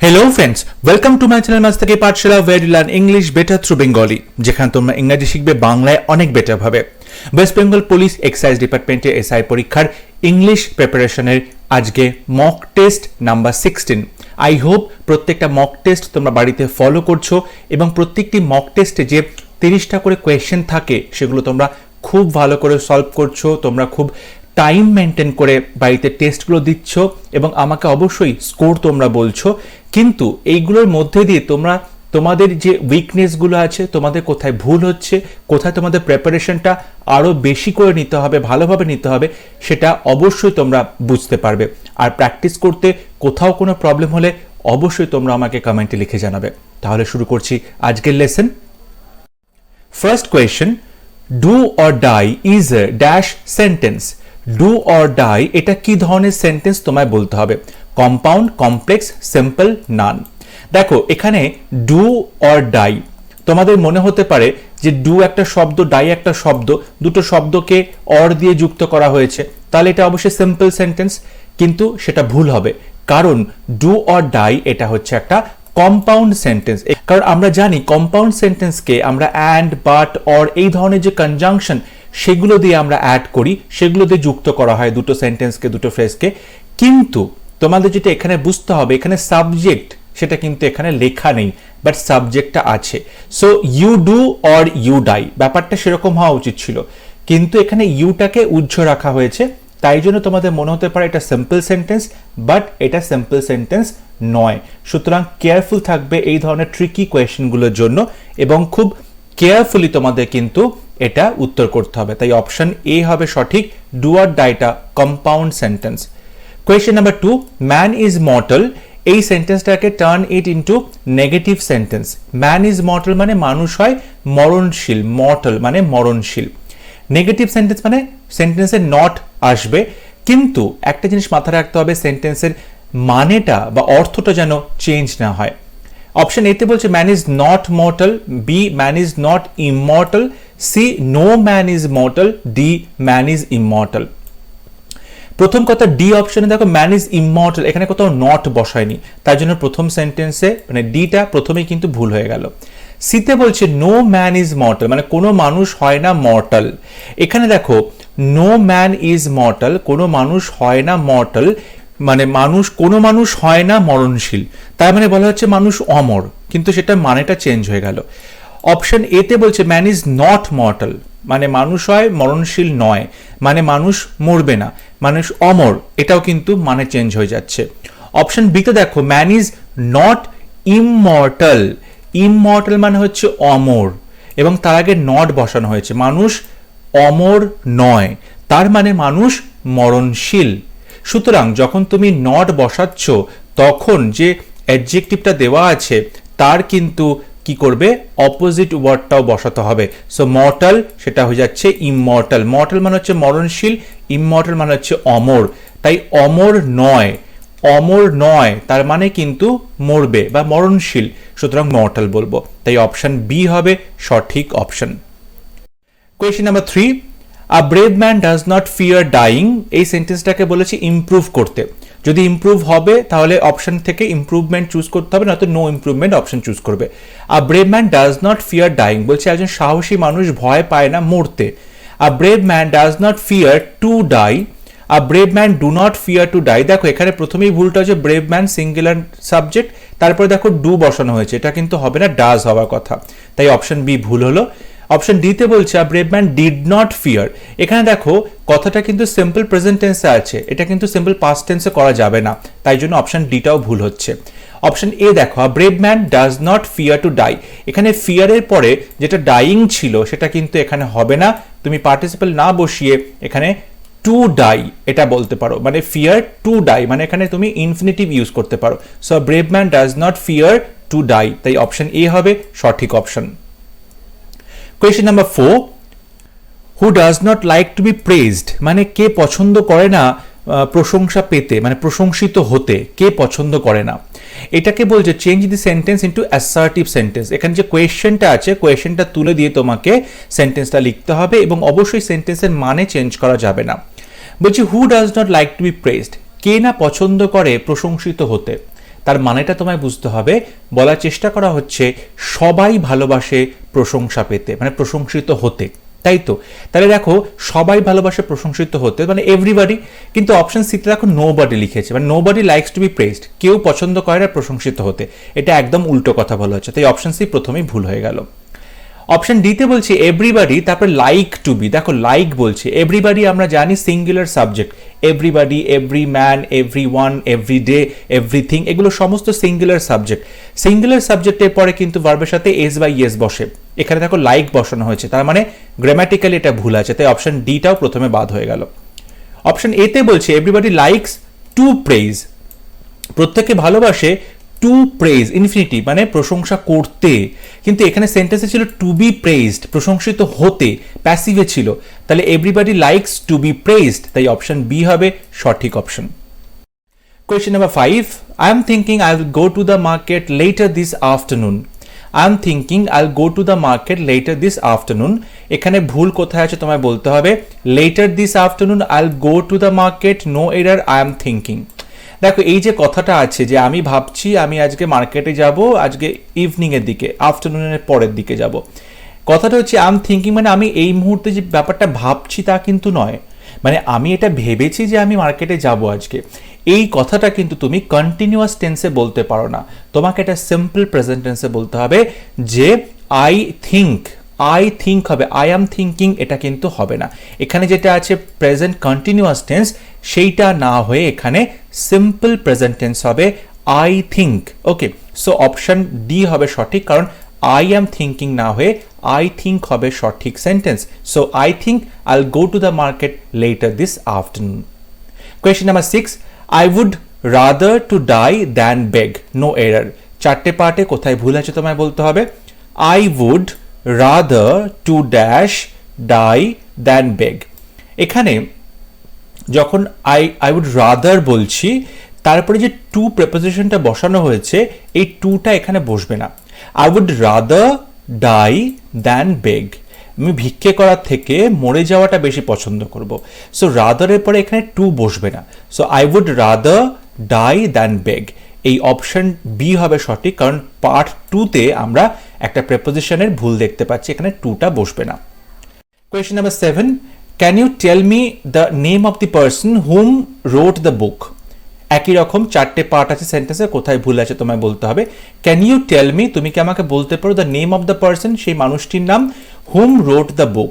Hello friends, welcome to my channel Mastaki Pathshala where you learn English better through Bengali যেখানে তোমরা ইংরেজি শিখবে বাংলায় অনেক বেটার ভাবে। ওয়েস্ট বেঙ্গল পুলিশ এক্সাইজ ডিপার্টমেন্টের এসআই পরীক্ষার ইংলিশ প্রিপারেশনের আজকে mock test number 16। I hope প্রত্যেকটা মক টেস্ট তোমরা বাড়িতে ফলো করছো এবং প্রত্যেকটি মক টেস্টে যে 30টা করে কোয়েশ্চেন থাকে সেগুলো তোমরা খুব ভালো করে সলভ করছো, তোমরা খুব টাইম মেনটেন করে বাড়িতে টেস্টগুলো দিচ্ছ এবং আমাকে অবশ্যই স্কোর তোমরা বলছো। কিন্তু এইগুলোর মধ্যে দিয়ে তোমরা তোমাদের যে উইকনেসগুলো আছে, তোমাদের কোথায় ভুল হচ্ছে, কোথায় তোমাদের প্রিপারেশনটা আরও বেশি করে নিতে হবে, ভালোভাবে নিতে হবে, সেটা অবশ্যই তোমরা বুঝতে পারবে। আর প্র্যাকটিস করতে কোথাও কোনো প্রবলেম হলে অবশ্যই তোমরা আমাকে কমেন্টে লিখে জানাবে। তাহলে শুরু করছি আজকের lesson. First question, do or die is a dash sentence. Do or die এটা কি ধরনের সেন্টেন্স তোমায় বলতে হবে? Compound, complex, simple, none. দেখো এখানে ডু অর ডাই তোমাদের মনে হতে পারে যে ডু একটা শব্দ, ডাই একটা শব্দ, দুটো শব্দকে অর দিয়ে যুক্ত করা হয়েছে, তাহলে এটা অবশ্যই সিম্পল সেন্টেন্স, কিন্তু সেটা ভুল হবে। কারণ ডু অর ডাই এটা হচ্ছে একটা কম্পাউন্ড সেন্টেন্স। কারণ আমরা জানি কম্পাউন্ড সেন্টেন্সকে আমরা অ্যান্ড, বাট, অর এই ধরনের যে কনজাংশন সেগুলো দিয়ে আমরা অ্যাড করি, সেগুলো দিয়ে যুক্ত করা হয় দুটো সেন্টেন্সকে, দুটো ফ্রেজকে। কিন্তু তোমাদের যেটা এখানে বুঝতে হবে, এখানে সাবজেক্ট সেটা কিন্তু এখানে লেখা নেই, বাট সাবজেক্টটা আছে। So you do or you die ব্যাপারটা সেরকম হওয়া উচিত ছিল, কিন্তু এখানে ইউটাকে উজ্জ্ব রাখা হয়েছে, তাই জন্য তোমাদের মনে হতে পারে এটা সিম্পল সেন্টেন্স, বাট এটা সিম্পল সেন্টেন্স নয়। সুতরাং কেয়ারফুল থাকবে এই ধরনের ট্রিকি কোয়েশ্চেনগুলোর জন্য এবং খুব কেয়ারফুলি তোমাদের কিন্তু এটা উত্তর করতে হবে। তাই অপশন এ হবে সঠিক, ডু অর ডাইটা compound sentence. Question number 2, man is mortal. এই সেন্টেন্সটাকে turn it into negative sentence. Man is mortal মানে মানুষ হয় মরণশীল, মর্টাল মানে মরণশীল। নেগেটিভ সেন্টেন্স মানে সেন্টেন্সে নট আসবে, কিন্তু একটা জিনিস মাথায় রাখতে হবে, সেন্টেন্সের মানেটা বা অর্থটা যেন চেঞ্জ না হয়। অপশন এতে বলছে man is not mortal, B man is not immortal, C no man is mortal, D man is immortal. প্রথম কথা ডি অপশনে দেখো ম্যান ইজ ইমর্টাল, এখানে কোথাও নট বসায়নি, তার জন্য প্রথম সেন্টেন্সে মানে ডিটা প্রথমেই কিন্তু ভুল হয়ে গেল। সিতে বলছে নো ম্যান ইজ মর্টাল মানে কোনো মানুষ হয় না মর্টাল। এখানে দেখো নো ম্যান ইজ মর্টাল, কোনো মানুষ হয় না মর্টাল মানে কোনো মানুষ হয় না মরণশীল, তার মানে বলা হচ্ছে মানুষ অমর, কিন্তু সেটা মানেটা চেঞ্জ হয়ে গেল। অপশন এতে বলছে ম্যান ইজ নট মর্টাল মানে মানুষ হয় মরণশীল নয়, মানে মানুষ মরবে না, মানুষ অমর, এটাও কিন্তু মানে চেঞ্জ হয়ে যাচ্ছে। অপশন বিতে দেখো man is not immortal, immortal মানে হচ্ছে অমর এবং তার আগে নট বসানো হয়েছে, মানুষ অমর নয়, তার মানে মানুষ মরণশীল। সুতরাং যখন তুমি নট বসাচ্ছ তখন যে অ্যাডজেক্টিভটা দেওয়া আছে তার কিন্তু কি করবে, অপোজিট ওয়ার্ডটাও বসাতে হবে। সো মর্টাল সেটা হয়ে যাচ্ছে ইমমর্টাল, মর্টাল মানে হচ্ছে মরণশীল, ইমমর্টাল মানে হচ্ছে অমর, তাই অমর নয়, অমর নয় তার মানে কিন্তু মরবে বা মরণশীল, সুতরাং মর্টাল বলবো, তাই অপশন বি হবে সঠিক option. Question number 3, a brave man does not fear dying. এই সেন্টেন্সটাকে বলেছি ইমপ্রুভ করতে, যদি ইমপ্রুভ হবে তাহলে অপশন থেকে ইমপ্রুভমেন্ট চুজ করতে হবে, নয়তো নো ইমপ্রুভমেন্ট অপশন চুজ করবে। A brave man does not fear dying বলছে একজন সাহসী মানুষ ভয় পায় না মরতে। A brave man does not fear to die, a brave man do not fear to die. দেখো এখানে প্রথমেই ভুলটা হচ্ছে, ব্রেভ ম্যান সিঙ্গুলার সাবজেক্ট, তারপরে দেখো ডু বসানো হয়েছে, এটা কিন্তু হবে না, ডাজ হওয়ার কথা, তাই অপশন বি ভুল হলো। অপশন ডিতে বলছে আ brave man did not fear. এখানে দেখো কথাটা কিন্তু সিম্পল প্রেজেন্ট টেন্সে আছে, এটা কিন্তু সিম্পল পাস্ট টেন্সে করা যাবে না, তাই জন্য অপশন ডিটাও ভুল হচ্ছে। অপশন এ দেখো a brave man does not fear to die, এখানে ফিয়ারের পরে যেটা ডাইং ছিল সেটা কিন্তু এখানে হবে না, তুমি পার্টিসিপল না বসিয়ে এখানে টু ডাই এটা বলতে পারো, মানে ফিয়ার টু ডাই মানে এখানে তুমি ইনফিনিটিভ ইউজ করতে পারো। So brave man does not fear to die, তাই অপশন এ হবে সঠিক option. Question number 4, who does not like to be praised মানে কে পছন্দ করে না প্রশংসা পেতে, মানে প্রশংসিত হতে কে পছন্দ করে না। এটাকে বলছে change the sentence into assertive sentence. এখানে যে কোয়েশ্চেনটা আছে কোয়েশ্চেনটা তুলে দিয়ে তোমাকে সেন্টেন্সটা লিখতে হবে এবং অবশ্যই সেন্টেন্সের মানে চেঞ্জ করা যাবে না। বলছি who does not like to be praised, কে না পছন্দ করে প্রশংসিত হতে, তার মানেটা তোমায় বুঝতে হবে। বলার চেষ্টা করা হচ্ছে সবাই ভালোবাসে প্রশংসা পেতে, মানে প্রশংসিত হতে, তাই তো? তাহলে দেখো সবাই ভালোবাসে প্রশংসিত হতে মানে এভরিবডি, কিন্তু অপশন সিতে দেখো নোবডি লিখেছে, মানে nobody likes to be praised, কেউ পছন্দ করে না প্রশংসিত হতে। এটা একদম উল্টো কথা বলা হচ্ছে, তাই অপশন সি প্রথমেই ভুল হয়ে গেল। অপশন ডিতে বলছে এভরিবডি, তারপর লাইক টু বি, দেখো লাইক বলছে, এভরিবডি আমরা জানি singular subject, everybody, every man, every one, every day, everything, এগুলো সমস্ত সিঙ্গুলার সাবজেক্ট। সিঙ্গুলার সাবজেক্টের পরে কিন্তু ভার্বের সাথে এস বা ইয়েস বসে, এখানে দেখো লাইক বসানো হয়েছে, তার মানে গ্রামাটিক্যালি এটা ভুল আছে, তাই অপশন ডিটাও প্রথমে বাদ হয়ে গেল। অপশন এতে বলছে এভরিবডি লাইকস টু প্রেজ, প্রত্যেকে ভালোবাসে টু প্রেজ, ইনফিনিটিভ মানে প্রশংসা করতে, কিন্তু এখানে সেন্টেন্সে ছিল টু বি প্রেজড, প্রশংসিত হতে, প্যাসিভে ছিল, তাহলে everybody likes to be praised, তাই অপশন বি হবে সঠিক option. Question number 5, I am thinking I will go to the market later this afternoon. I am thinking I will go to the market later this afternoon, এখানে ভুল কোথায় আছে তোমায় বলতে হবে। Later this afternoon I will go to the market, no error, I am thinking. দেখো এই যে কথাটা আছে যে আমি ভাবছি আমি আজকে মার্কেটে যাব, আজকে ইভিনিং এর দিকে, আফটারনুনের পরের দিকে যাব, কথাটা হচ্ছে আই এম থিঙ্কিং মানে আমি এই মুহূর্তে যে ব্যাপারটা ভাবছি তা কিন্তু নয়, মানে আমি এটা ভেবেছি যে আমি মার্কেটে যাব আজকে। এই কথাটা কিন্তু তুমি কন্টিনিউয়াস টেন্সে বলতে পারো না, তোমাকে এটা সিম্পল প্রেজেন্ট টেন্সে বলতে হবে যে আই থিঙ্ক হবে, আই এম থিঙ্কিং এটা কিন্তু হবে না। এখানে যেটা আছে প্রেজেন্ট কন্টিনিউয়াস টেন্স, সেইটা না হয়ে এখানে সিম্পল প্রেজেন্ট টেন্স হবে I think. Okay, so option D হবে সঠিক, কারণ আই এম থিঙ্কিং না হয়ে আই থিঙ্ক হবে সঠিক sentence. So I think I will go to the market later this afternoon. Question number 6, I would rather to die than beg, no error. চারটে পার্টে কোথায় ভুল আছে তোমায় বলতে হবে। I would rather to dash die than beg, এখানে যখন আই উড রাদার বলছি তারপরে যে টু প্রেপোজিশনটা বসানো হয়েছে, এই টুটা এখানে বসবে না। I would rather die than beg, আমি ভিক্ষে করার থেকে মরে যাওয়াটা বেশি পছন্দ করব, সো রাদারের পরে এখানে টু বসবে না, so I would rather die than beg, এই অপশন বি হবে সঠিক, কারণ পার্ট 2তে আমরা একটা প্রেপোজিশনের ভুল দেখতে পাচ্ছি, এখানে টুটা বসবে না। Question number 7, can you tell me the name of the person whom wrote the book. একই রকম চারটে পার্ট আছে সেন্টেন্সে, কোথায় ভুল আছে তোমায় বলতে হবে। ক্যান ইউ টেল মি, তুমি কি আমাকে বলতে পারো the name of the person, সেই মানুষটির নাম, হুম রোট দ্য বুক।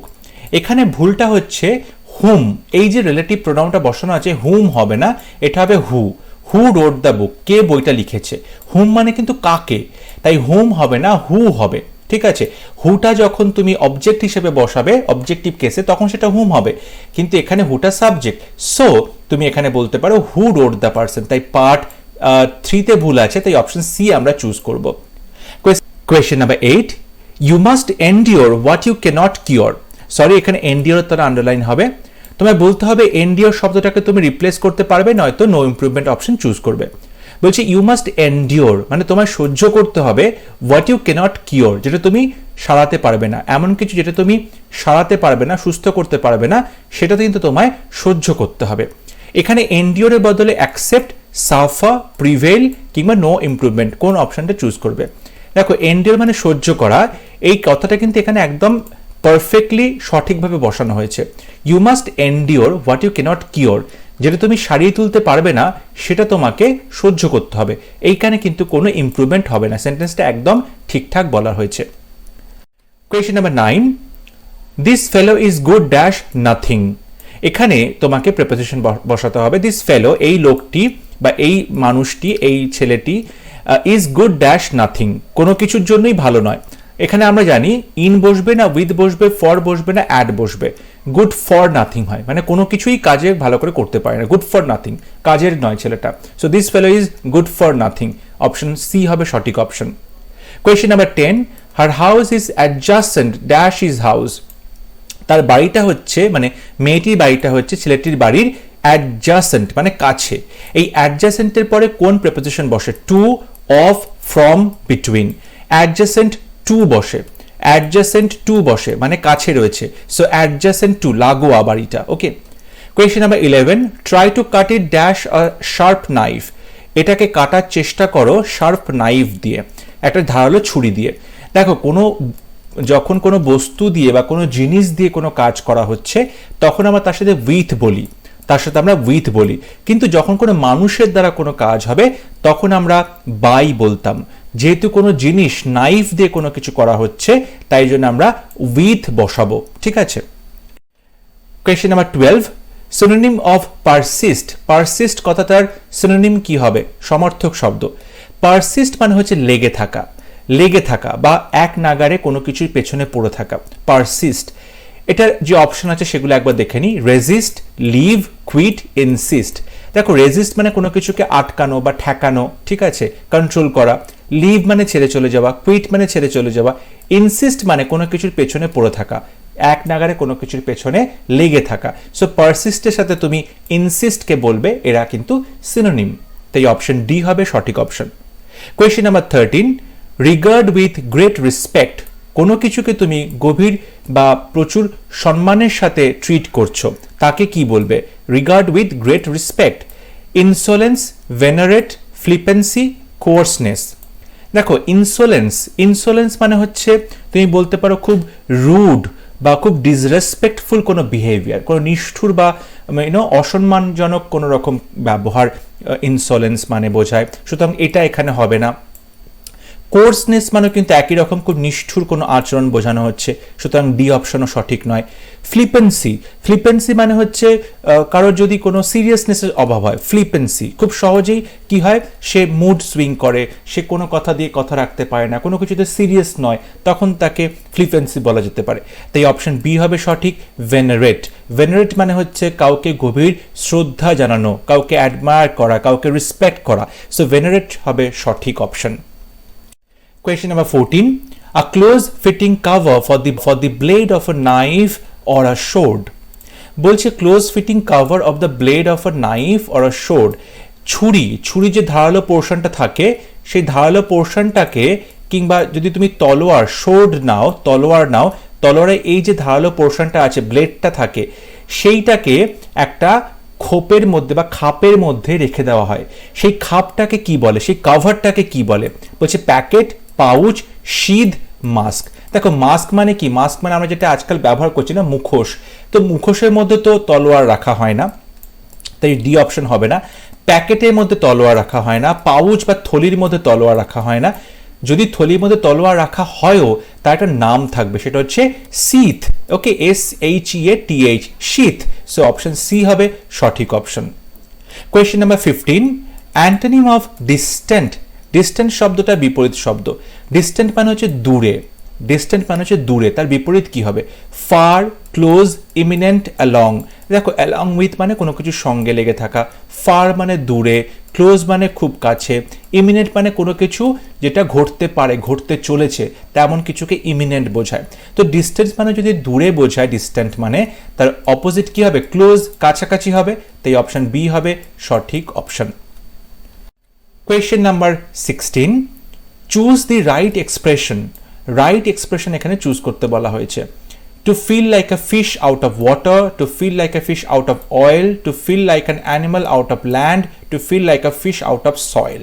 এখানে ভুলটা হচ্ছে হুম, এই যে রিলেটিভ প্রোনাউনটা বসানো আছে, হুম হবে না, এটা হবে হু। হু রোট দ্য বুক, কে বইটা লিখেছে, হুম মানে কিন্তু কাকে, তাই হুম হবে না, হু হবে, ঠিক আছে। হুটা যখন তুমি অবজেক্ট হিসেবে বসাবে অবজেক্টিভ কেসে, তখন সেটা হুম হবে, কিন্তু এখানে হুটা সাবজেক্ট, সো তুমি এখানে বলতে পারো হু রোট দ্য পার্সন, তাই পার্ট 3তে ভুল আছে, তাই অপশন সি আমরা চুজ করব। Question number 8, you must endure what you can't cure. Sorry, এখানে এন্ডিওর তারা আন্ডারলাইন হবে, তোমায় বলতে হবে এন্ডিওর শব্দটাকে তুমি রিপ্লেস করতে পারবে, নয়তো নো ইমপ্রুভমেন্ট অপশন চুজ করবে। বলছি ইউ মাস্ট এন্ডিওর মানে তোমায় সহ্য করতে হবে হোয়াট ইউ ক্যানট কিওর, যেটা তুমি সারাতে পারবে না, এমন কিছু যেটা তুমি সারাতে পারবে না, সুস্থ করতে পারবে না, সেটা কিন্তু তোমায় সহ্য করতে হবে। এখানে এন্ডিওরের বদলে অ্যাকসেপ্ট, সাফার, প্রিভেল কিংবা নো ইমপ্রুভমেন্ট, কোন অপশনটা চুজ করবে। দেখো এন্ডিওর মানে সহ্য করা, এই কথাটা কিন্তু এখানে একদম পারফেক্টলি সঠিকভাবে বসানো হয়েছে। You must endure what you can't cure, যেটা তুমি সারিয়ে তুলতে পারবে না সেটা তোমাকে সহ্য করতে হবে, এইখানে কিন্তু কোনো ইমপ্রুভমেন্ট হবে না, সেন্টেন্সটা একদম ঠিকঠাক বলা হয়েছে। Question number 9, this fellow is good dash nothing, এখানে তোমাকে প্রেপোজিশন বসাতে হবে। দিস ফেলো এই লোকটি বা এই মানুষটি, এই ছেলেটি, ইজ গুড ড্যাশ নাথিং কোনো কিছুর জন্যই ভালো নয়। এখানে আমরা জানি ইন বসবে না, উইথ বসবে, ফর বসবে না, অ্যাড বসবে, গুড ফর নাথিং হয়, মানে কোনো কিছুই কাজে ভালো করে করতে পারে না, গুড ফর নাথিং, কাজের নয় ছেলেটা, so this fellow is good for nothing, option C হবে সঠিক option. Question number 10, her house is adjacent dash is house, তার বাড়িটা হচ্ছে মানে মেয়েটির বাড়িটা হচ্ছে ছেলেটির বাড়ির অ্যাডজাসেন্ট মানে কাছে। এই অ্যাডজাসেন্টের পরে কোন প্রেপোজিশন বসে, to, of, from, between, adjacent to বসে, অ্যাডজাসেন্ট টু বসে মানে কাছে রয়েছে, সো অ্যাডজাসেন্ট টু লাগোয়া বাড়িটা। Okay, question number 11, try to cut it dash a sharp knife, এটাকে কাটার চেষ্টা করো শার্প নাইফ দিয়ে, একটা ধারালো ছুরি দিয়ে। দেখো যখন কোনো বস্তু দিয়ে বা কোনো জিনিস দিয়ে কোনো কাজ করা হচ্ছে তখন আমরা তার সাথে উইথ বলি, কিন্তু যখন কোনো মানুষের দ্বারা কোনো কাজ হবে তখন আমরা বাই বলতাম। যেহেতু কোনো জিনিস নাইফ দিয়ে কোনো কিছু করা হচ্ছে তাই জন্য আমরা উইথ বসাবো, ঠিক আছে। Question number 12, synonym of persist. Persist কথাটার সিনোনিম কি হবে? সমর্থক শব্দ। পারসিস্ট মানে হচ্ছে লেগে থাকা বা এক নাগারে কোনো কিছুর পেছনে পড়ে থাকা, পারসিস্ট। এটার যে অপশন আছে সেগুলো একবার দেখে নিই। Resist, leave, quit, insist. দেখো রেজিস্ট মানে কোনো কিছুকে আটকানো বা ঠেকানো, ঠিক আছে, কন্ট্রোল করা। লিভ মানে ছেড়ে চলে যাওয়া, কুইট মানে ছেড়ে চলে যাওয়া, ইনসিস্ট মানে কোনো কিছুর পেছনে পড়ে থাকা, এক নাগারে কোনো কিছুর পেছনে লেগে থাকা। সো পারসিস্টের সাথে তুমি ইনসিস্টকে বলবে, এরা কিন্তু সিনোনিম। তাই অপশন ডি হবে সঠিক option. Question number 13, regard with great respect. কোনো কিছুকে তুমি গভীর বা প্রচুর সম্মানের সাথে ট্রিট করছো, তাকে কি বলবে? Regard with great respect. Insolence, venerate, flippancy, coarseness. দেখো ইনসোলেন্স মানে হচ্ছে তুমি বলতে পারো খুব রুড বা খুব ডিসরেসপেক্টফুল কোনো বিহেভিয়ার, কোনো নিষ্ঠুর বা অসম্মানজনক কোনো রকম ব্যবহার ইনসোলেন্স মানে বোঝায়, সুতরাং এটা এখানে হবে না। কোর্সনেস মানে কিন্তু একই রকম খুব নিষ্ঠুর কোনো আচরণ বোঝানো হচ্ছে, সুতরাং ডি অপশনও সঠিক নয়। ফ্লিপেন্সি মানে হচ্ছে কারোর যদি কোনো সিরিয়াসনেসের অভাব হয়, ফ্লিপেন্সি খুব সহজেই কি হয়, সে মুড সুইং করে, সে কোনো কথা দিয়ে কথা রাখতে পারে না, কোনো কিছুতে সিরিয়াস নয়, তখন তাকে ফ্লিপেন্সি বলা যেতে পারে। তাই অপশন বি হবে সঠিক। ভেনারেট মানে হচ্ছে কাউকে গভীর শ্রদ্ধা জানানো, কাউকে অ্যাডমায়ার করা, কাউকে রেসপেক্ট করা। সো ভেনারেট হবে সঠিক option. Question number 14, a close fitting cover for the blade of a knife or a sword. বলছে close fitting cover of the blade of a knife or a শোর্ড। ছুরি যে ধারালো পোর্শনটা থাকে সেই ধারালো পোর্শনটাকে, কিংবা যদি তুমি তলোয়ার নাও, তলোয়ারে এই যে ধারালো পোর্শনটা আছে, ব্লেডটা থাকে, সেইটাকে একটা খোপের মধ্যে বা খাপের মধ্যে রেখে দেওয়া হয়। সেই খাপটাকে কি বলে, সেই কভারটাকে কি বলে? বলছে প্যাকেট, পাউচ, শিদ, মাস্ক। দেখো মাস্ক মানে কি? মাস্ক মানে আমরা যেটা আজকাল ব্যবহার করছি না, মুখোশ। তো মুখোশের মধ্যে তো তলোয়ার রাখা হয় না, তাই ডি অপশন হবে না। প্যাকেটের মধ্যে তলোয়ার রাখা হয় না, পাউচ বা থলির মধ্যে তলোয়ার রাখা হয় না। যদি থলির মধ্যে তলোয়ার রাখা হয়ও তার একটা নাম থাকবে, সেটা হচ্ছে সিথ। ওকে, SHEATH, শীত। সো অপশন সি হবে সঠিক option. Question number 15, antonym of distant. Distant শব্দটা বিপরীত শব্দ। ডিস্ট্যান্ট মানে হচ্ছে দূরে, তার বিপরীত কি হবে? Far, close, imminent, along. দেখো অ্যালং উইথ মানে কোনো কিছুর সঙ্গে লেগে থাকা, ফার মানে দূরে, ক্লোজ মানে খুব কাছে, ইমিনেন্ট মানে কোনো কিছু যেটা ঘটতে চলেছে তেমন কিছুকে ইমিনেন্ট বোঝায়। তো ডিস্টেন্স মানে যদি দূরে বোঝায় ডিস্ট্যান্ট মানে, তার অপোজিট কি হবে? ক্লোজ, কাছাকাছি হবে। তাই অপশন বি হবে সঠিক option. Question number 16, choose the right expression. Right expression এখানে চুজ করতে বলা হয়েছে। To feel like a fish out of water, to feel like a fish out of oil, to feel like an animal out of land, to feel like a fish out of soil.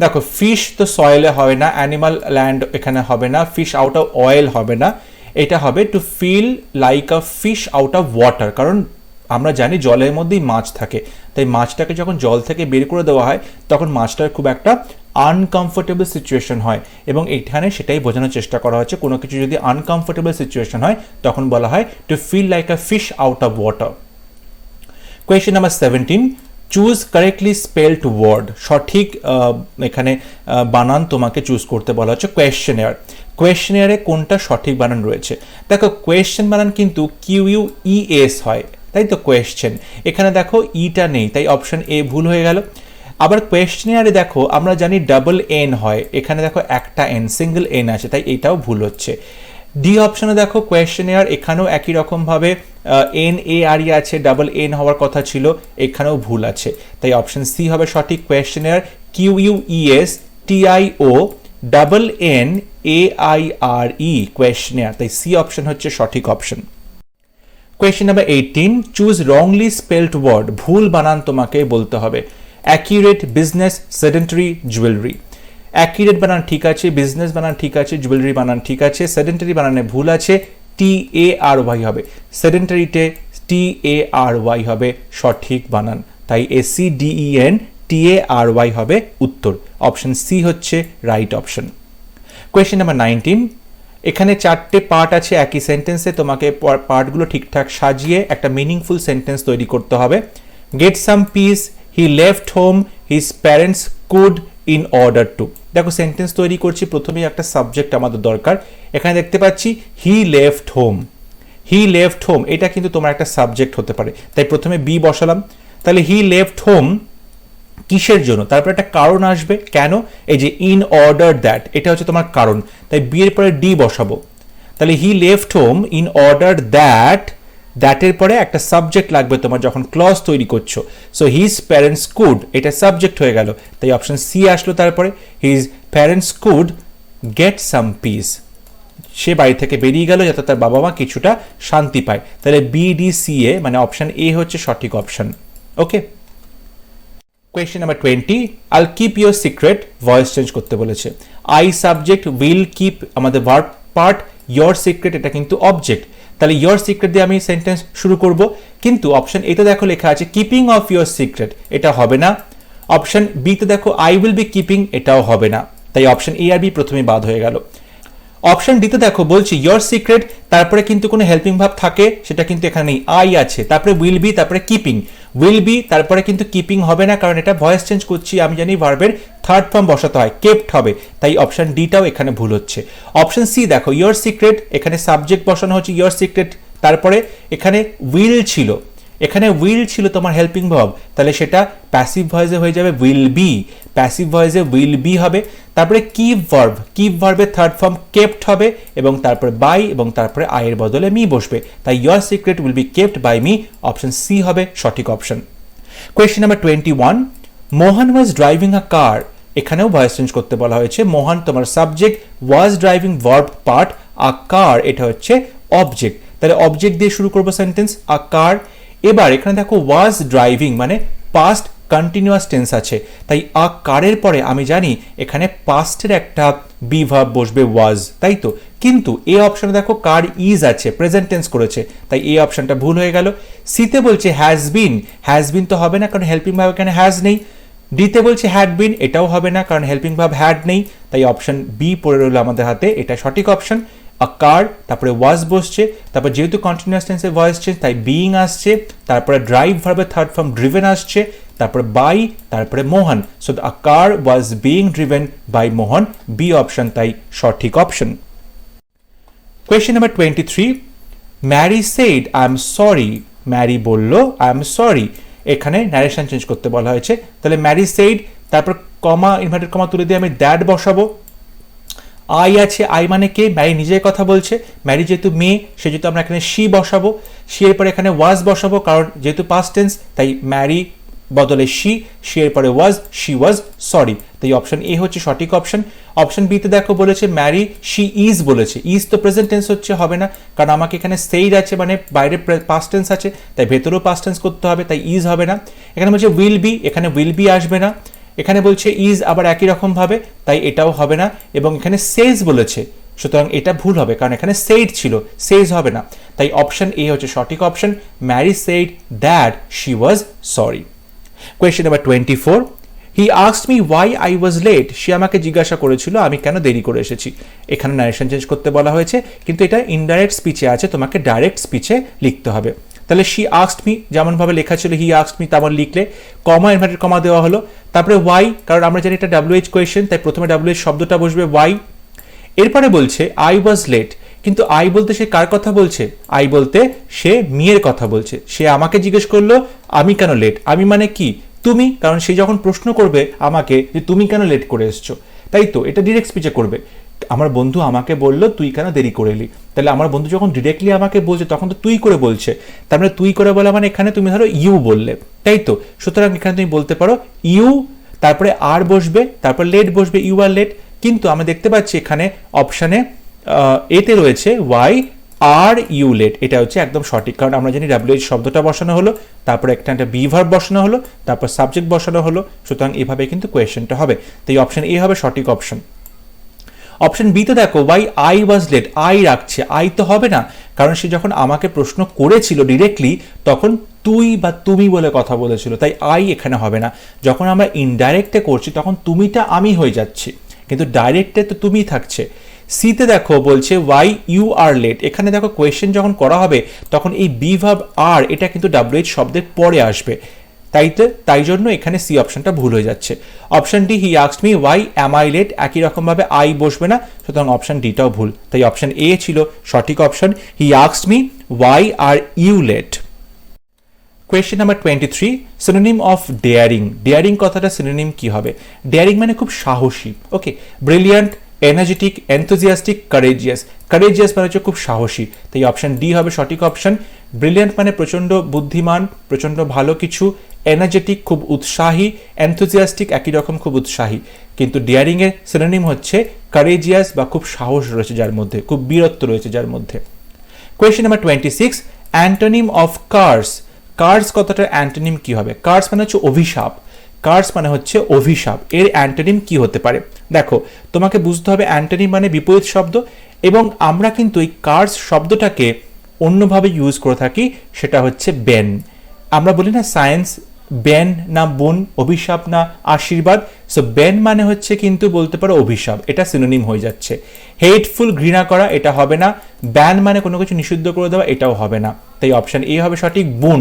দেখো fish তো সয়েলে হবে না, animal land এখানে হবে না, fish out of oil হবে না, এটা হবে to feel like a fish out of water. কারণ আমরা জানি জলের মধ্যেই মাছ থাকে, তাই মাছটাকে যখন জল থেকে বের করে দেওয়া হয় তখন মাছটার খুব একটা আনকমফোর্টেবল সিচুয়েশন হয়, এবং এখানে সেটাই বোঝানোর চেষ্টা করা হচ্ছে। কোনো কিছু যদি আনকমফোর্টেবল সিচুয়েশন হয় তখন বলা হয় to feel like a fish out of water. Question number 17, choose correctly spelled word. সঠিক এখানে বানান তোমাকে চুজ করতে বলা হচ্ছে। কোয়েশ্চেনিয়ারে কোনটা সঠিক বানান রয়েছে? দেখো কোয়েশ্চেন বানান কিন্তু QUES হয়, তাই তো কোয়েশ্চেন। এখানে দেখো ইটা নেই, তাই অপশন এ ভুল হয়ে গেল। আবার কোয়েশ্চেনিয়ারে দেখো আমরা জানি ডাবল এন হয়, এখানে দেখো একটা এন, সিঙ্গেল এন আছে, তাই এটাও ভুল হচ্ছে। ডি অপশনে দেখো কোয়েশ্চেনিয়ার, এখানেও একই রকমভাবে NARE আছে, ডাবল এন হওয়ার কথা ছিল, এখানেও ভুল আছে, তাই অপশন সি হবে সঠিক। Questionnaire QUES TIO double NAIRE questionnaire, তাই সি অপশন হচ্ছে সঠিক option. Question number 18, choose wrongly spelled word. ভুল বানান তোমাকে বলতে হবে। Accurate, business, sedentary, jewellery. Accurate বানান ঠিক আছে, বিজনেস বানান ঠিক আছে, জুয়েলারি বানান ঠিক আছে, সেডেন্টারি বানানে ভুল আছে, TARY হবে, সেডেন্টারিতে TARY হবে সঠিক বানান, তাই SEDENTARY হবে উত্তর। অপশন সি হচ্ছে রাইট অপশন। কোয়েশ্চেন নাম্বার 19, এখানে 4টে পার্ট আছে একই সেন্টেন্সে, তোমাকে পার্টগুলো ঠিকঠাক সাজিয়ে একটা মিনিংফুল সেন্টেন্স তৈরি করতে হবে। Gate some piece, he left home, his parents could in order to. দেখো সেন্টেন্স তৈরি করছি, প্রথমেই একটা সাবজেক্ট আমাদের দরকার। এখানে দেখতে পাচ্ছি হি লেফট হোম, হি লেফট হোম এটা কিন্তু তোমার একটা সাবজেক্ট হতে পারে, তাই প্রথমে বি বসালাম। তাহলে হি লেফট হোম কিসের জন্য, তারপর একটা কারণ আসবে কেন, এই যে ইন অর্ডার দ্যাট, এটা হচ্ছে তোমার কারণ, তাই বি এর পরে ডি বসাবো। তাহলে he left home in order that, দ্যাটের পরে একটা সাবজেক্ট লাগবে তোমার যখন ক্লজ তৈরি করছো। সো হিজ প্যারেন্টস কুড, এটা সাবজেক্ট হয়ে গেল, তাই অপশন সি আসলো। তারপরে his parents could get some peace, সে বাড়ি থেকে বেরিয়ে গেল যাতে তার বাবা মা কিছুটা শান্তি পায়। তাহলে BDCA মানে অপশন এ হচ্ছে সঠিক অপশন। ওকে, কোয়েশ্চেন নাম্বার 20, আইল keep your secret, voice change করতে বলেছে। আই সাবজেক্ট, উইল কিপ আমাদের ভার্ব পার্ট, ইয়োর সিক্রেট এটা কিন্তু অবজেক্ট, তাহলে ইয়োর সিক্রেট দিয়ে আমি সেন্টেন্স শুরু করব। কিন্তু অপশন এতে দেখো লেখা আছে কিপিং অফ ইয়োর সিক্রেট, এটা হবে না। অপশন বিতে দেখো আই উইল বি কিপিং, এটাও হবে না, তাই অপশন এ আর বি প্রথমে বাদ হয়ে গেল। অপশন ডিতে দেখো বলছি ইয়োর সিক্রেট, তারপরে কিন্তু কোনো হেল্পিং ভার্ব থাকে সেটা কিন্তু এখানে নেই, আই আছে, তারপরে উইল বি, তারপরে কিপিং, উইল বি তারপরে কিন্তু কিপিং হবে না, কারণ এটা ভয়েস চেঞ্জ করছি, আমি জানি ভার্বের থার্ড ফর্ম বসাতে হয়, কেপ্ট হবে, তাই অপশন ডিটাও এখানে ভুল হচ্ছে। অপশন সি দেখো ইয়োর সিক্রেট, এখানে সাবজেক্ট বসানো হচ্ছে ইয়োর সিক্রেট, তারপরে এখানে উইল ছিল, এখানে উইল ছিল তোমার হেল্পিং ভার্ব, তাহলে সেটা প্যাসিভ ভয়েসে হয়ে যাবে উইল বি, প্যাসিভ ভয়েসে উইল বি হবে। তারপরে কিপ ভার্ব, কিপ ভার্বের থার্ড ফর্ম কেপ্ট হবে, এবং তারপরে বাই, এবং তারপরে আই এর বদলে মি বসবে, তাই your secret will be kept by me, option C হবে সঠিক option. Question number 21, Mohan was driving a car, এখানেও ভয়েস চেঞ্জ করতে বলা হয়েছে। মোহন তোমার subject, was driving verb part, a car এটা হচ্ছে অবজেক্ট, তাহলে অবজেক্ট দিয়ে শুরু করবো সেন্টেন্স, আ কার। এবার এখানে দেখো ওয়াজ ড্রাইভিং মানে পাস্ট কন্টিনিউয়াস টেন্স আছে, তাই আ কারের পরে আমি জানি এখানে পাস্টের একটা বি ভার্ব বসবে ওয়াজ, তাই তো। কিন্তু এ অপশনে দেখো কার ইজ আছে, প্রেজেন্ট টেন্স করেছে, তাই এই অপশনটা ভুল হয়ে গেল। সিতে বলছে হ্যাজ বিন, হ্যাজ বিন তো হবে না কারণ হেল্পিং ভার্ব এখানে হ্যাজ নেই। ডিতে বলছে হ্যাড বিন, এটাও হবে না কারণ হেল্পিং ভার্ব হ্যাড নেই, তাই অপশন বি পড়ে রইল আমাদের হাতে, এটা সঠিক অপশন। আ কার, তারপরে ওয়াজ বসছে, তারপর যেহেতু কন্টিনিউয়াস টেন্সে ভয়েস চেঞ্জ তাই বিইং আসছে, তারপরে ড্রাইভ ভার্বের থার্ড ফর্ম ড্রিভেন আসছে, তারপরে বাই, তারপরে Mohan. So a car was being driven by Mohan, B option তাই সঠিক option. Question number 23, Mary said I am sorry, Mary বলল আই এম সরি, এখানে ন্যারেশন চেঞ্জ করতে বলা হয়েছে, তাহলে ম্যারি সেড, তারপর কমা ইনভার্টেড কমা তুলে দিয়ে আমি দ্যাট বসাবো। আই আছে, আই মানে কে, ম্যারি নিজের কথা বলছে, ম্যারি যেহেতু মেয়ে সেহেতু আমরা এখানে শি বসাবো, শি এর পরে এখানে ওয়াজ বসাবো কারণ যেহেতু পাস্ট টেন্স, তাই ম্যারি বদলে শি, শি এর পরে ওয়াজ, শি ওয়াজ সরি, তাই অপশন এ হচ্ছে সঠিক অপশন। অপশন বিতে দেখো বলেছে ম্যারি শি ইজ বলেছে, ইজ তো প্রেজেন্ট টেন্স হচ্ছে, হবে না কারণ আমাকে এখানে সেইড আছে মানে বাইরে পাস্ট টেন্স আছে, তাই ভেতরেও পাস্ট টেন্স করতে হবে, তাই ইজ হবে না। এখানে বলছে উইল বি, এখানে উইল বি আসবে না। এখানে বলছে ইজ আবার একই রকম ভাবে, তাই এটাও হবে না, এবং এখানে সেজ বলেছে, সুতরাং এটা ভুল হবে কারণ এখানে সেইড ছিল, সেজ হবে না, তাই অপশন এ হচ্ছে সঠিক option. Mary said that she was sorry. Question number 24, he asked me why I was late, সে আমাকে জিজ্ঞাসা করেছিল আমি কেন দেরি করে এসেছি। এখানে ন্যারেশন চেঞ্জ করতে বলা হয়েছে, কিন্তু এটা ইনডাইরেক্ট স্পিচে আছে, তোমাকে ডাইরেক্ট স্পিচে লিখতে হবে। তাহলে শি আস্কড মি যেমন ভাবে লেখা ছিল হি আস্কড মি তেমন লিখলে, কমা ইনভার্টেড কমা দেওয়া হলো, তারপরে ওয়াই, কারণ আমরা জানি এটা WH কোয়েশ্চেন, তাই প্রথমে WH শব্দটা বসবে ওয়াই। এরপরে বলছে আই ওয়াজ লেট, কিন্তু আই বলতে সে কার কথা বলছে, আই বলতে সে মেয়ের কথা বলছে, সে আমাকে জিজ্ঞেস করলো আমি কেন লেট, আমি মানে কি তুমি, কারণ সে যখন প্রশ্ন করবে আমাকে যে তুমি কেন লেট করে এসছো, তাই তো এটা ডিরেক্ট স্পিচে করবে। আমার বন্ধু আমাকে বললো তুই কেন দেরি করে এলি, তাহলে আমার বন্ধু যখন ডিরেক্টলি আমাকে বলছে তখন তো তুই করে বলছে, তার মানে তুই করে বলা মানে এখানে তুমি ধরো ইউ বললে, তাই তো। সুতরাং এখানে তুমি বলতে পারো ইউ, তারপরে আর বসবে, তারপর লেট বসবে, ইউ আর লেট। কিন্তু আমরা দেখতে পাচ্ছি এখানে অপশানে এতে রয়েছে ওয়াই আর ইউ লেট, এটা হচ্ছে একদম সঠিক, কারণ আমরা জানি WH শব্দটা বসানো হলো, তারপর একটা বি ভার্ব বসানো হলো, তারপর সাবজেক্ট বসানো হলো, সুতরাং এভাবে কিন্তু কোয়েশ্চেনটা হবে। তো এই অপশন এ হবে সঠিক অপশন। অপশন বি তে দেখো why I was late, I রাখছে, আই তো হবে না, কারণ সে যখন আমাকে প্রশ্ন করেছিল ডিরেক্টলি তখন তুই বা তুমি বলে কথা বলেছিল, তাই আই এখানে হবে না। যখন আমরা ইনডাইরেক্টে করছি তখন তুমিটা আমি হয়ে যাচ্ছি, কিন্তু ডাইরেক্টে তো তুমি থাকছে। সিতে দেখো বলছে ওয়াই ইউ আর লেট, এখানে দেখো কোয়েশ্চেন যখন করা হবে তখন এই বি ভার্ব আর এটা কিন্তু WH শব্দের পরে আসবে, তাই জন্য এখানে সি অপশনটা ভুল হয়ে যাচ্ছে। Option D he asked me why am I let, একই রকম ভাবে আই বসবে না, সুতরাং অপশন ডিটাও ভুল, তাই অপশন এ ছিল সঠিক option, he asked me why are you late. Question number 23, synonym of daring. Daring কথাটা সিনোনিম কি হবে? ডেয়ারিং মানে খুব সাহসী, okay, brilliant, energetic, enthusiastic, courageous. Courageous মানে হচ্ছে খুব সাহসী, তাই অপশন ডি হবে সঠিক অপশন। ব্রিলিয়ান্ট মানে প্রচণ্ড বুদ্ধিমান, প্রচণ্ড ভালো কিছু, এনার্জেটিক খুব উৎসাহী, এনথুজিয়াস্টিক একই রকম খুব উৎসাহী, কিন্তু ডেয়ারিং এর সিনোনিম হচ্ছে কারেজিয়াস বা খুব সাহস রয়েছে যার মধ্যে, খুব বীরত্ব রয়েছে যার মধ্যে। Question number 26, antonym of curse. Curse কথাটার অ্যান্টোনিম কি হবে? কার্স মানে হচ্ছে অভিশাপ, কার্স মানে হচ্ছে অভিশাপ, এর অ্যান্টোনিম কি হতে পারে? দেখো তোমাকে বুঝতে হবে অ্যান্টোনিম মানে বিপরীত শব্দ, এবং আমরা কিন্তু এই কার্স শব্দটাকে অন্যভাবে ইউজ করে থাকি, সেটা হচ্ছে বেন। আমরা বলি না সায়েন্স বেন না বোন, অভিশাপ না আশীর্বাদ, সো বেন মানে হচ্ছে কিন্তু বলতে পারো অভিশাপ, এটা সিনোনিম হয়ে যাচ্ছে। হেটফুল ঘৃণা করা, এটা হবে না। ব্যান মানে কোনো কিছু নিষিদ্ধ করে দেওয়া, এটাও হবে না, তাই অপশন এ হবে সঠিক। বুন,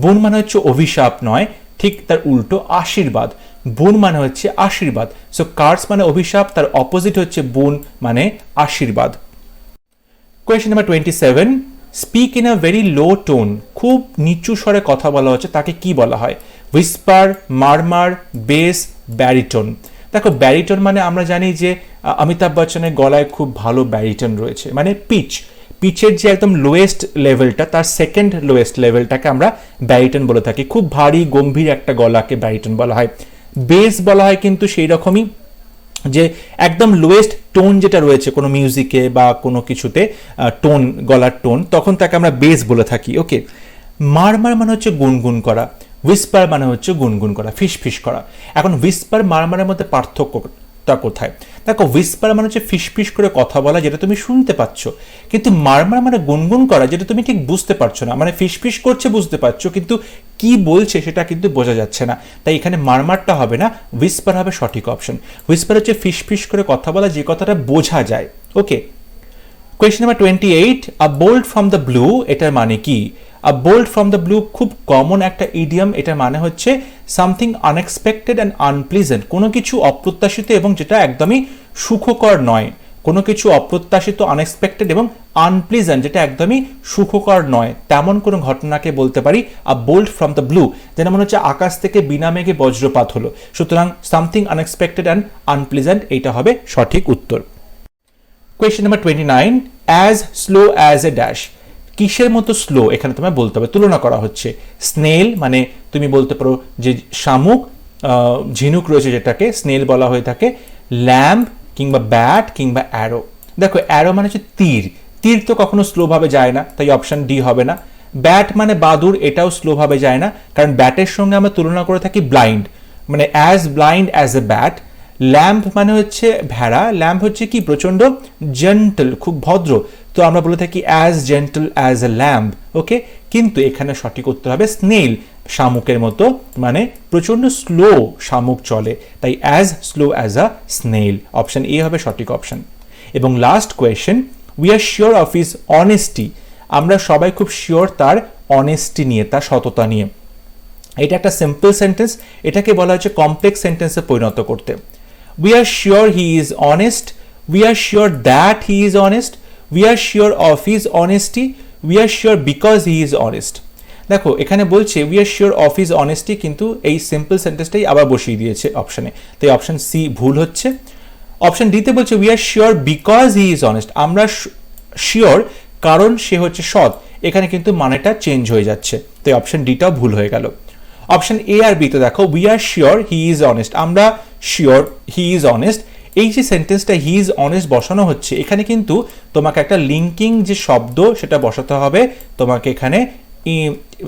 বুন মানে হচ্ছে অভিশাপ নয়, ঠিক তার উল্টো আশীর্বাদ, বুন মানে হচ্ছে আশীর্বাদ, সো কার্স মানে অভিশাপ, তার অপোজিট হচ্ছে বুন মানে আশীর্বাদ। Question number 27, speak in a very low tone. খুব নিচু স্বরে কথা বলা হচ্ছে, তাকে কি বলা হয়? Whisper, murmur, bass, baritone. দেখো ব্যারিটোন মানে আমরা জানি যে অমিতাভ বচ্চনের গলায় খুব ভালো ব্যারিটোন রয়েছে, মানে পিচ, পিচের যে একদম লোয়েস্ট লেভেলটা, তার সেকেন্ড লোয়েস্ট লেভেলটাকে আমরা ব্যারিটোন বলে থাকি, খুব ভারী গম্ভীর একটা গলাকে ব্যারিটোন বলা হয়। বেস বলা হয় কিন্তু সেই রকমই, যে একদম লোয়েস্ট টোন যেটা রয়েছে কোনো মিউজিকে বা কোনো কিছুতে, টোন, গলার টোন, তখন তাকে আমরা বেস বলে থাকি, ওকে। মারমার মানে হচ্ছে গুনগুন করা, হুইসপার মানে হচ্ছে গুনগুন করা, ফিসফিস করা। এখন হুইসপার মারমারের মধ্যে পার্থক্যটা কোথায়? দেখো হুইসপার মানে হচ্ছে ফিসফিস করে কথা বলা, যেটা তুমি শুনতে পাচ্ছ, কিন্তু মারমার মানে গুনগুন করা, যেটা তুমি ঠিক বুঝতে পারছো না, মানে ফিসফিস করছে বুঝতে পারছো কিন্তু কি বলছে সেটা কিন্তু বোঝা যাচ্ছে না, তাই এখানে মারমারটা হবে না, হুইসপার হবে সঠিক অপশন। হুইসপার হচ্ছে ফিসফিস করে কথা বলা, যে কথাটা বোঝা যায়, okay. Question number 28, a bolt from the blue, এটার মানে কি? A bolt from the blue খুব কমন একটা ইডিয়াম, এটার মানে হচ্ছে সামথিং আনএক্সপেক্টেড অ্যান্ড আনপ্লিজেন্ট, কোনো কিছু অপ্রত্যাশিত এবং যেটা একদমই সুখকর নয়, কোনো কিছু অপ্রত্যাশিত, আনএক্সপেক্টেড এবং আনপ্লিজেন্ট যেটা একদমই সুখকর নয়, তেমন কোনো ঘটনাকে বলতে পারি a bolt from the blue, যেটা মনে হচ্ছে আকাশ থেকে বিনা মেঘে বজ্রপাত হলো, সুতরাং সামথিং আনএক্সপেক্টেড অ্যান্ড আনপ্লিজেন্ট, এইটা হবে সঠিক উত্তর। Question number 29, as slow as a dash. কিসের মতো স্লো এখানে তোমায় বলতে হবে, তুলনা করা হচ্ছে। স্নেল মানে তুমি বলতে পারো যে শামুক, ঝিনুক রয়েছে যেটাকে স্নেল বলা হয়ে থাকে। ল্যাম্ব কিংবা ব্যাট কিংবা অ্যারো। দেখো অ্যারো মানে হচ্ছে তীর, তীর তো কখনো স্লোভাবে যায় না, তাই অপশন ডি হবে না। ব্যাট মানে বাদুর, এটাও স্লোভাবে যায় না, কারণ ব্যাটের সঙ্গে আমরা তুলনা করে থাকি ব্লাইন্ড, মানে as blind as a bat. Lamp মানে হচ্ছে ভেড়া, ল্যাম্প হচ্ছে কি প্রচন্ড জেন্টল, খুব ভদ্র, তো আমরা বলে থাকি as gentle as a lamp, okay. কিন্তু এখানে সঠিক উত্তর হবে স্নেল, শামুকের মতো, মানে প্রচন্ড স্লো শামুক চলে, তাই as slow as a snail, option A হবে সঠিক অপশন। এবং last question, we are sure of his honesty. আমরা সবাই খুব শিওর তার অনেস্টি নিয়ে, তার সততা নিয়ে। এটা একটা সিম্পল সেন্টেন্স, এটাকে বলা হচ্ছে কমপ্লেক্স সেন্টেন্সে পরিণত করতে। We are sure he is honest. We are sure that he is honest. We are sure of his honesty. We are sure because he is honest. দেখো এখানে বলছে we are sure of his honesty, কিন্তু এই simple সেন্টেন্সটাই আবার বসিয়ে দিয়েছে অপশনে, তাই অপশন সি ভুল হচ্ছে। অপশন ডিতে বলছে we are sure because he is honest. আমরা শিওর কারণ সে হচ্ছে সৎ, এখানে কিন্তু মানেটা চেঞ্জ হয়ে যাচ্ছে, তাই অপশন ডিটাও ভুল হয়ে গেল। অপশন এ আর বি তে দেখো we are sure he is honest, আমরা শিওর হি ইজ অনেস্ট, এই যে সেন্টেন্সটা হি ইজ অনেস্ট বসানো হচ্ছে, এখানে কিন্তু তোমাকে একটা লিঙ্কিং যে শব্দ সেটা বসাতে হবে তোমাকে এখানে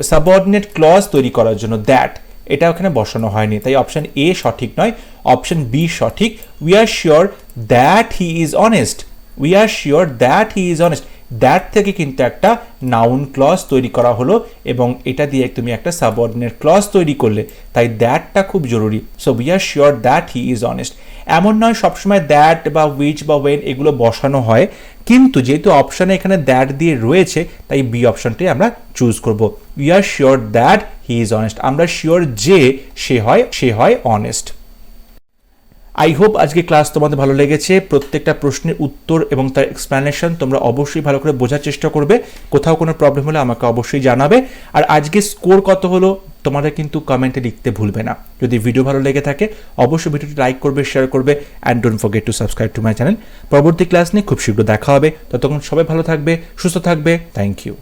সাবঅর্ডিনেট ক্লজ তৈরি করার জন্য, দ্যাট, এটা ওখানে বসানো হয়নি, তাই অপশন এ সঠিক নয়, অপশন বি সঠিক। We are sure that he is honest, we are sure that he is honest, that থেকে কিন্তু একটা নাউন ক্লজ তৈরি করা হলো এবং এটা দিয়ে তুমি একটা সাবঅর্ডিনেট ক্লজ তৈরি করলে, তাই দ্যাটটা খুব জরুরি। So we are sure that he is honest. এমন নয় সবসময় দ্যাট বা উইচ বা ওয়েন এগুলো বসানো হয়, কিন্তু যেহেতু অপশানে এখানে দ্যাট দিয়ে রয়েছে তাই বি অপশনটাই আমরা চুজ করব। We are sure that he is honest, আমরা শিওর যে সে হয় অনেস্ট। আই হোপ আজকে ক্লাস তোমাদের ভালো লেগেছে। প্রত্যেকটা প্রশ্নের উত্তর এবং তার এক্সপ্লেনেশন তোমরা অবশ্যই ভালো করে বোঝার চেষ্টা করবে। কোথাও কোনো প্রবলেম হলে আমাকে অবশ্যই জানাবে। আর আজকে স্কোর কত হলো তোমাদের কিন্তু কমেন্টে লিখতে ভুলবে না। যদি ভিডিও ভালো লেগে থাকে অবশ্যই ভিডিওটি লাইক করবে, শেয়ার করবে, and don't forget to subscribe to my channel. পরবর্তী ক্লাস নিয়ে খুব শীঘ্র দেখা হবে। ততক্ষণ সবাই ভালো থাকবে, সুস্থ থাকবে। Thank you.